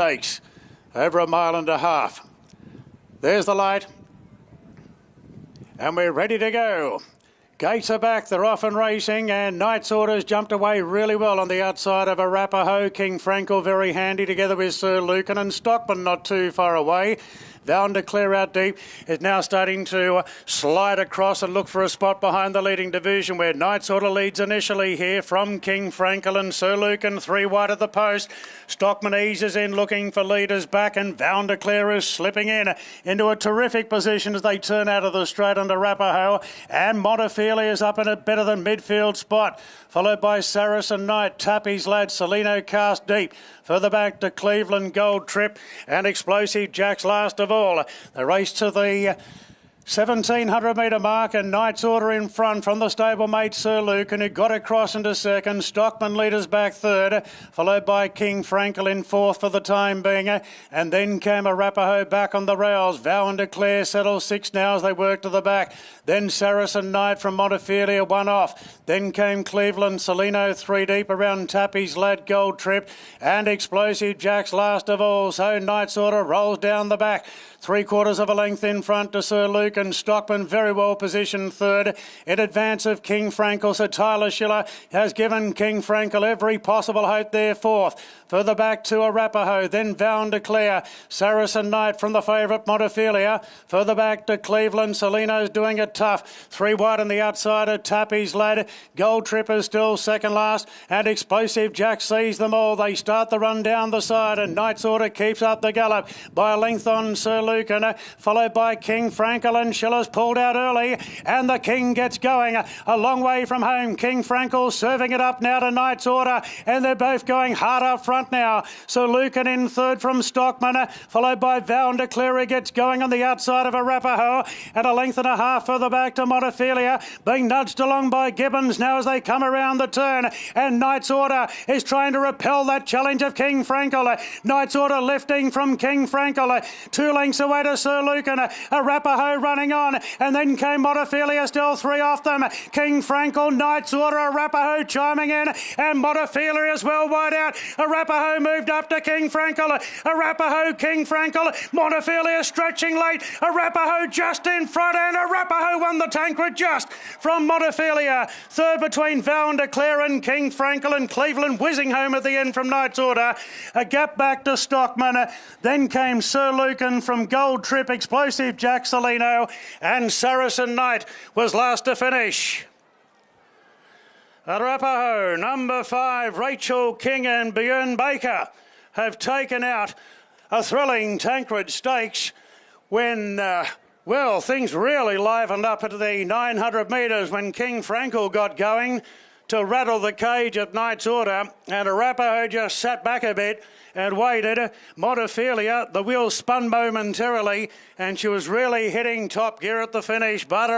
Stakes, over 1.5 miles. There's the light, and we're ready to go. Gates are back, they're off and racing, and Knight's Orders jumped away really well on the outside of Arapaho. King Frankel very handy together with Sir Lucan, and Stockman not too far away. Bound to clear out deep is now starting to slide across and look for a spot behind the leading division, where Knight's Order leads initially here from King Frankel and Sir Lucan, 3 wide at the post. Stockman eases in looking for leaders back, and Bound to Clear is slipping in into a terrific position as they turn out of the straight under Arapaho, and Montefilia is up in a better than midfield spot, followed by Saracen Knight, Tappy's Lad, Salino cast deep. Further back to Cleveland Gold Trip and Explosive Jack's last of all. The race to the 1,700 metre mark, and Knight's Order in front from the stablemate Sir Lucan, who got across into second. Stockman leaders back third, followed by King Frankel in fourth for the time being, and then came Arapaho back on the rails. Vow and Declare settle 6 now as they work to the back. Then Saracen Knight from Montefilia 1 off. Then came Cleveland Salino 3 deep around Tappy's Lad Gold Trip and Explosive Jack's last of all. So Knight's Order rolls down the back, 3/4 of a length in front to Sir Lucan. Stockman very well positioned third in advance of King Frankel. So Tyler Schiller has given King Frankel every possible hope there fourth. Further back to Arapaho, then Vow and Declare. Saracen Knight from the favourite Montefilia. Further back to Cleveland. Salino's doing it tough. 3 wide on the outside of Tappy's Lad. Gold Trip is still second last, and Explosive Jack sees them all. They start the run down the side, and Knight's Order keeps up the gallop by a length on Sir Lucan, followed by King Frankel, and Schiller's pulled out early, and the King gets going a long way from home. King Frankel serving it up now to Knight's Order, and they're both going hard up front now. So Lucan in third from Stockman, followed by Vow and Declare, gets going on the outside of Arapaho, and a length and a half further back to Montefilia, being nudged along by Gibbons now as they come around the turn, and Knight's Order is trying to repel that challenge of King Frankel. Knight's Order lifting from King Frankel, 2 lengths away to Sir Lucan. Arapaho running on, and then came Montefilia, still 3 off them. King Frankel, Knight's Order, Arapaho chiming in, and Montefilia as well wide out. Arapaho moved up to King Frankel. Arapaho, King Frankel, Montefilia stretching late. Arapaho just in front, and Arapaho won the Tancred just from Montefilia. Third between Vow and Declare and King Frankel, and Cleveland whizzing home at the end from Knight's Order. A gap back to Stockman. Then came Sir Lucan from Gold Trip, Explosive Jack Salino, and Saracen Knight was last to finish. Arapaho, number 5, Rachel King and Björn Baker have taken out a thrilling Tancred Stakes when, well, things really livened up at the 900 metres when King Frankel got going to rattle the cage at Knight's Order, and Arapaho just sat back a bit and waited. Montefilia, the wheel spun momentarily, and she was really hitting top gear at the finish, but